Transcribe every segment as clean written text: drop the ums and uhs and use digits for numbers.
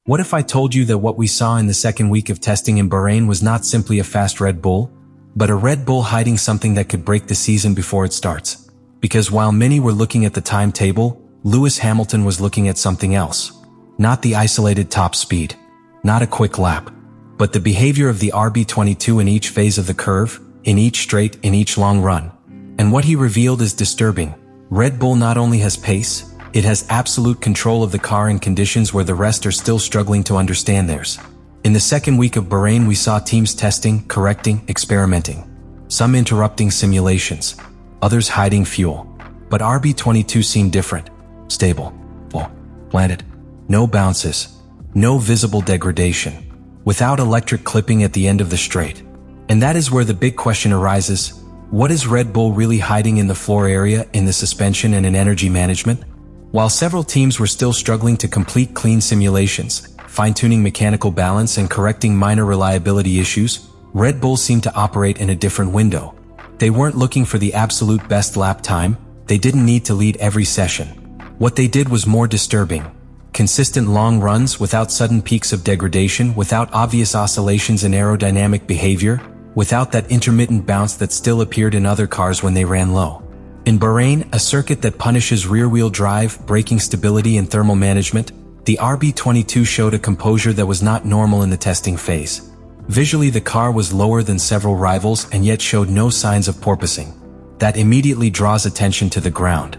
What if I told you that what we saw in the second week of testing in Bahrain was not simply a fast Red Bull, but a Red Bull hiding something that could break the season before it starts? Because while many were looking at the timetable, Lewis Hamilton was looking at something else. Not the isolated top speed, not a quick lap, but the behavior of the RB22 in each phase of the curve, in each straight, in each long run. And what he revealed is disturbing. Red Bull not only has pace, it has absolute control of the car in conditions where the rest are still struggling to understand theirs. In the second week of Bahrain, we saw teams testing, correcting, experimenting. Some interrupting simulations, others hiding fuel. But RB22 seemed different. Stable, full, planted, no bounces, no visible degradation, without electric clipping at the end of the straight. And that is where the big question arises. What is Red Bull really hiding in the floor area, in the suspension and in energy management? While several teams were still struggling to complete clean simulations, fine-tuning mechanical balance and correcting minor reliability issues, Red Bull seemed to operate in a different window. They weren't looking for the absolute best lap time, they didn't need to lead every session. What they did was more disturbing. Consistent long runs without sudden peaks of degradation, without obvious oscillations in aerodynamic behavior, without that intermittent bounce that still appeared in other cars when they ran low. In Bahrain, a circuit that punishes rear-wheel drive, braking stability and thermal management, the RB22 showed a composure that was not normal in the testing phase. Visually, the car was lower than several rivals and yet showed no signs of porpoising. That immediately draws attention to the ground.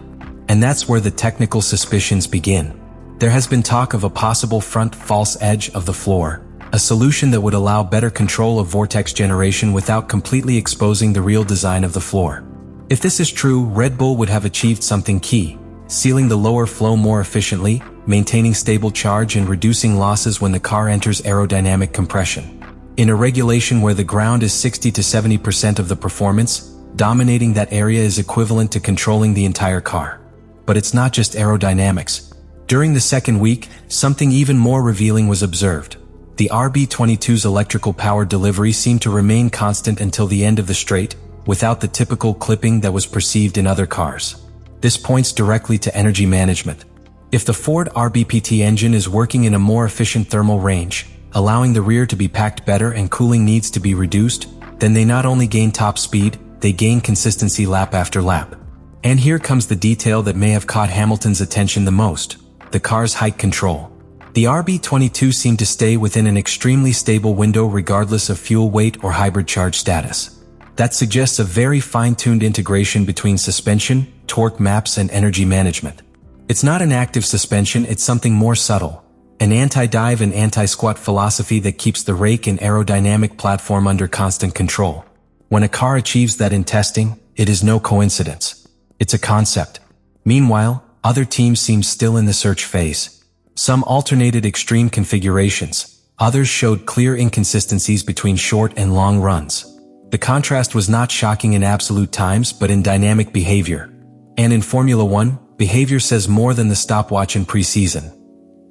And that's where the technical suspicions begin. There has been talk of a possible front false edge of the floor, a solution that would allow better control of vortex generation without completely exposing the real design of the floor. If this is true, Red Bull would have achieved something key, sealing the lower flow more efficiently, maintaining stable charge and reducing losses when the car enters aerodynamic compression. In a regulation where the ground is 60 to 70% of the performance, dominating that area is equivalent to controlling the entire car. But it's not just aerodynamics. During the second week, something even more revealing was observed. The RB22's electrical power delivery seemed to remain constant until the end of the straight, without the typical clipping that was perceived in other cars. This points directly to energy management. If the Ford RB22 engine is working in a more efficient thermal range, allowing the rear to be packed better and cooling needs to be reduced, then they not only gain top speed, they gain consistency lap after lap. And here comes the detail that may have caught Hamilton's attention the most: the car's height control. The RB22 seemed to stay within an extremely stable window regardless of fuel weight or hybrid charge status. That suggests a very fine-tuned integration between suspension, torque maps and energy management. It's not an active suspension, it's something more subtle. An anti-dive and anti-squat philosophy that keeps the rake and aerodynamic platform under constant control. When a car achieves that in testing, it is no coincidence. It's a concept. Meanwhile, other teams seem still in the search phase. Some alternated extreme configurations. Others showed clear inconsistencies between short and long runs. The contrast was not shocking in absolute times, but in dynamic behavior. And in Formula One, behavior says more than the stopwatch in pre-season.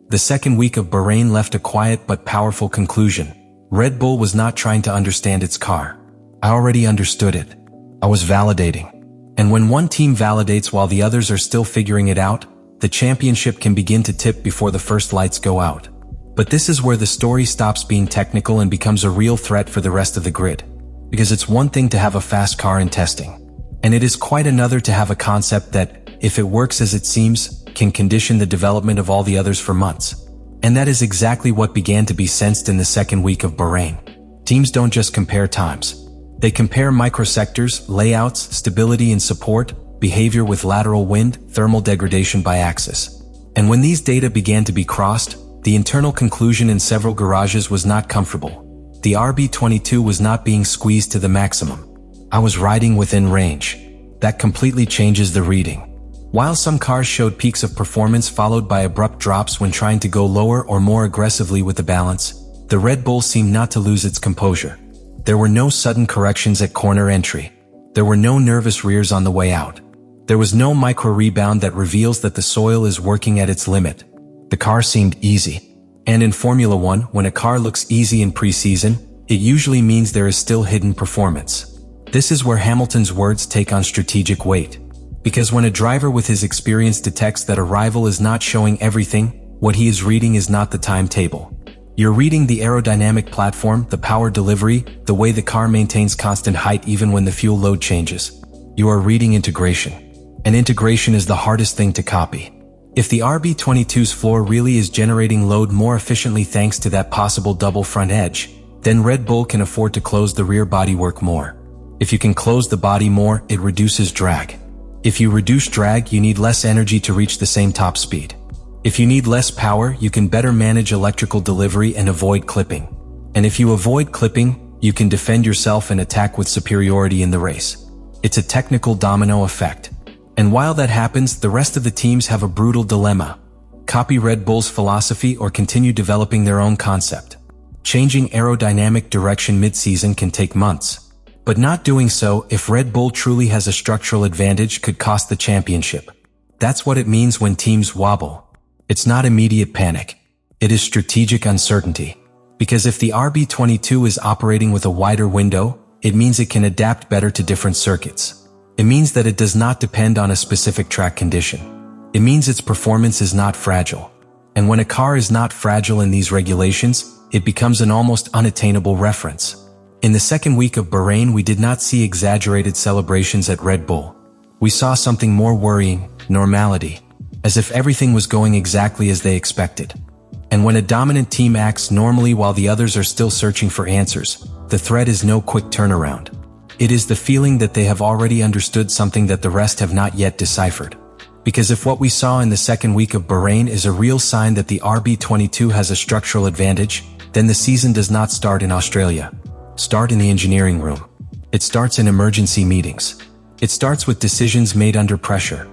The second week of Bahrain left a quiet but powerful conclusion. Red Bull was not trying to understand its car. I already understood it. I was validating. And when one team validates while the others are still figuring it out, the championship can begin to tip before the first lights go out. But this is where the story stops being technical and becomes a real threat for the rest of the grid. Because it's one thing to have a fast car in testing, and it is quite another to have a concept that, if it works as it seems, can condition the development of all the others for months. And that is exactly what began to be sensed in the second week of Bahrain. Teams don't just compare times. They compare microsectors, layouts, stability and support, behavior with lateral wind, thermal degradation by axis. And when these data began to be crossed, the internal conclusion in several garages was not comfortable. The RB22 was not being squeezed to the maximum. I was riding within range. That completely changes the reading. While some cars showed peaks of performance followed by abrupt drops when trying to go lower or more aggressively with the balance, the Red Bull seemed not to lose its composure. There were no sudden corrections at corner entry. There were no nervous rears on the way out. There was no micro-rebound that reveals that the soil is working at its limit. The car seemed easy. And in Formula One, when a car looks easy in pre-season, it usually means there is still hidden performance. This is where Hamilton's words take on strategic weight. Because when a driver with his experience detects that a rival is not showing everything, What he is reading is not the timetable. You're reading the aerodynamic platform, the power delivery, the way the car maintains constant height even when the fuel load changes. You are reading integration. And integration is the hardest thing to copy. If the RB22's floor really is generating load more efficiently thanks to that possible double front edge, then Red Bull can afford to close the rear bodywork more. If you can close the body more, it reduces drag. If you reduce drag, you need less energy to reach the same top speed. If you need less power, you can better manage electrical delivery and avoid clipping. And if you avoid clipping, you can defend yourself and attack with superiority in the race. It's a technical domino effect. And while that happens, the rest of the teams have a brutal dilemma. Copy Red Bull's philosophy or continue developing their own concept. Changing aerodynamic direction mid-season can take months. But not doing so, if Red Bull truly has a structural advantage, could cost the championship. That's what it means when teams wobble. It's not immediate panic. It is strategic uncertainty. Because if the RB22 is operating with a wider window, it means it can adapt better to different circuits. It means that it does not depend on a specific track condition. It means its performance is not fragile. And when a car is not fragile in these regulations, it becomes an almost unattainable reference. In the second week of Bahrain, we did not see exaggerated celebrations at Red Bull. We saw something more worrying: normality. As if everything was going exactly as they expected. And when a dominant team acts normally while the others are still searching for answers, the threat is no quick turnaround. It is the feeling that they have already understood something that the rest have not yet deciphered. Because if what we saw in the second week of Bahrain is a real sign that the RB22 has a structural advantage, then the season does not start in Australia. Start in the engineering room. It starts in emergency meetings. It starts with decisions made under pressure.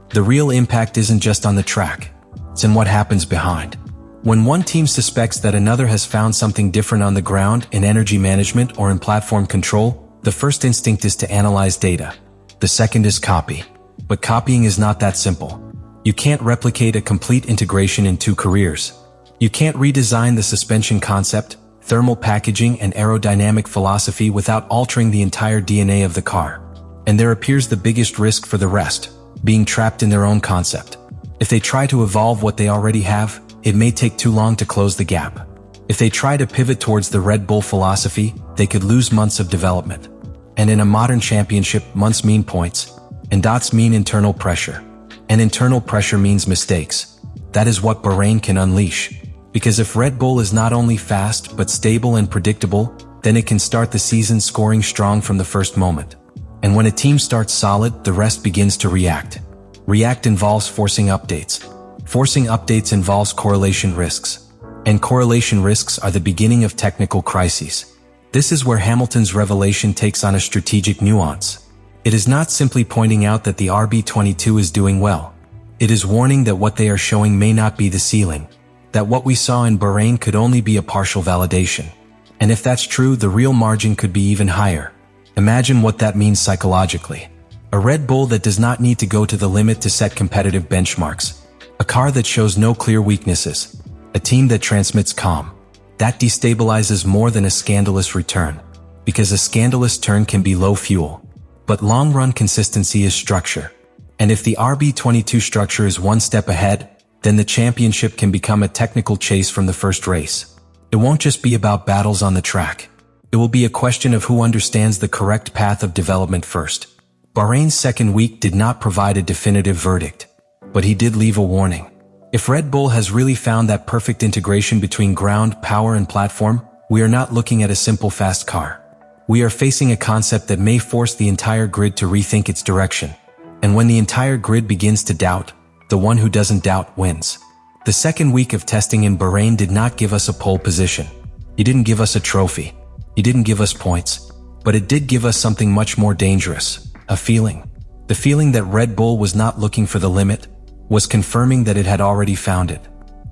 The real impact isn't just on the track. It's in what happens behind. When one team suspects that another has found something different on the ground, in energy management or in platform control, the first instinct is to analyze data. The second is copy. But copying is not that simple. You can't replicate a complete integration in two careers. You can't redesign the suspension concept, thermal packaging, and aerodynamic philosophy without altering the entire DNA of the car. And there appears the biggest risk for the rest: being trapped in their own concept. If they try to evolve what they already have, it may take too long to close the gap. If they try to pivot towards the Red Bull philosophy, they could lose months of development. And in a modern championship, months mean points, and dots mean internal pressure. And internal pressure means mistakes. That is what Bahrain can unleash. Because if Red Bull is not only fast, but stable and predictable, then it can start the season scoring strong from the first moment. And when a team starts solid, the rest begins to react. React involves forcing updates. Forcing updates involves correlation risks. And correlation risks are the beginning of technical crises. This is where Hamilton's revelation takes on a strategic nuance. It is not simply pointing out that the RB22 is doing well. It is warning that what they are showing may not be the ceiling. That what we saw in Bahrain could only be a partial validation. And if that's true, the real margin could be even higher. Imagine what that means psychologically. A Red Bull that does not need to go to the limit to set competitive benchmarks. A car that shows no clear weaknesses. A team that transmits calm. That destabilizes more than a scandalous return. Because a scandalous turn can be low fuel. But long-run consistency is structure. And if the RB22 structure is one step ahead, then the championship can become a technical chase from the first race. It won't just be about battles on the track. It will be a question of who understands the correct path of development first. Bahrain's second week did not provide a definitive verdict, but he did leave a warning. If Red Bull has really found that perfect integration between ground, power, and platform, we are not looking at a simple fast car. We are facing a concept that may force the entire grid to rethink its direction. And when the entire grid begins to doubt, the one who doesn't doubt wins. The second week of testing in Bahrain did not give us a pole position. He didn't give us a trophy. He didn't give us points. But it did give us something much more dangerous, a feeling. The feeling that Red Bull was not looking for the limit, was confirming that it had already found it.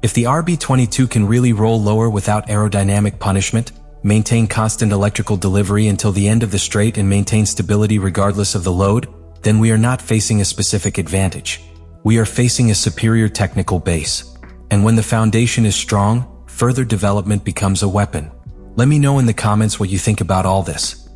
If the RB22 can really roll lower without aerodynamic punishment, maintain constant electrical delivery until the end of the straight and maintain stability regardless of the load, then we are not facing a specific advantage. We are facing a superior technical base. And when the foundation is strong, further development becomes a weapon. Let me know in the comments what you think about all this.